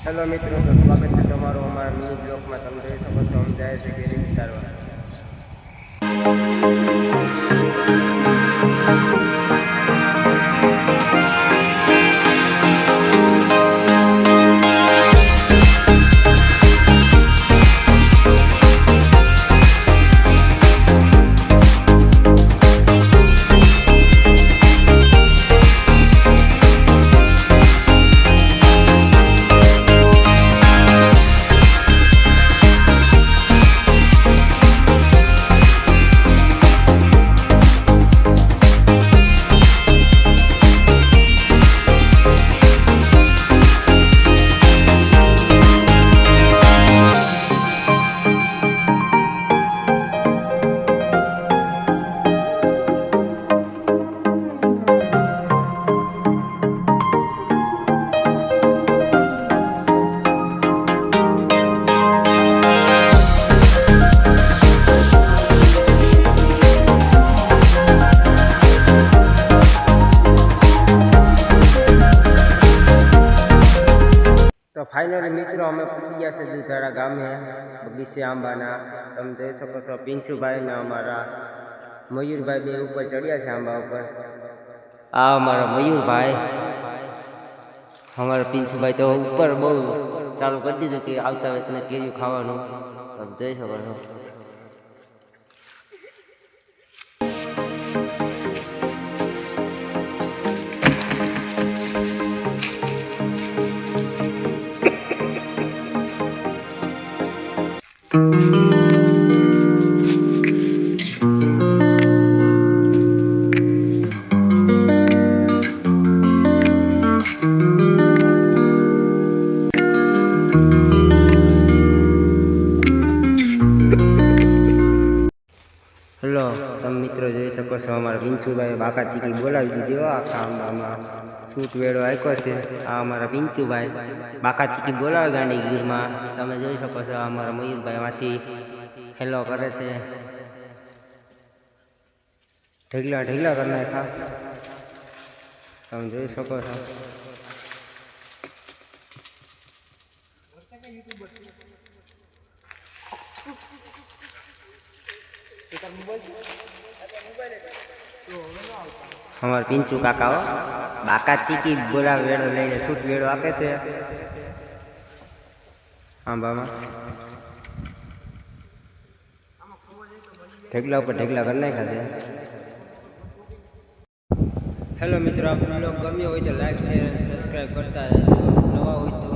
Hello મિત્રો, તો સ્વાગત છે તમારું અમારા મિની બ્લોગમાં. તમે જોઈ શકો છો અમે જાય છે કેરી વિસ્તારમાં. તો ફાઇનલી મિત્રો અમે પહોંચી ગયા છે દુધાળા ગામે બગીચે આંબાના. તમે જોઈ શકો છો પિંચુભાઈ ને અમારા મયુરભાઈ બે ઉપર ચડ્યા છે આંબા ઉપર. આ અમારા મયુરભાઈ, અમારા પિંચુભાઈ તો ઉપર બહુ ચાલુ કરી દીધું કે આવતા વેતને કેરીઓ ખાવાનું. તમે જોઈ શકો છો. હેલો, તમે મિત્રો જોઈ શકો છો અમારા પિંચુભાઈ બાકા ચીકી બોલાવી દીધી. આખા આંબામાં સૂટ વેળો આપ્યો છે. આ અમારા પિંચુભાઈ બાકા ચીકી બોલાવે ગાંડી ગીરમાં. તમે જોઈ શકો છો અમારા મયુરભાઈ માંથી હેલો કરે છે. ઢગલા ઢગલા કરી નાખા. તમે જોઈ શકો છો. અમારા પિંચુ કાકાઓ બાકા ચીકી બોલા વેળો લઈને છૂટ વેળો આપે છે આંબામાં. ઢગલા ઉપર ઢગલા કરી નાખ્યા છે. હેલો મિત્રો, આપણો બ્લોગ ગમ્યો હોય તો લાઈક શેર અને સબસ્ક્રાઈબ કરતા નવા હોય તો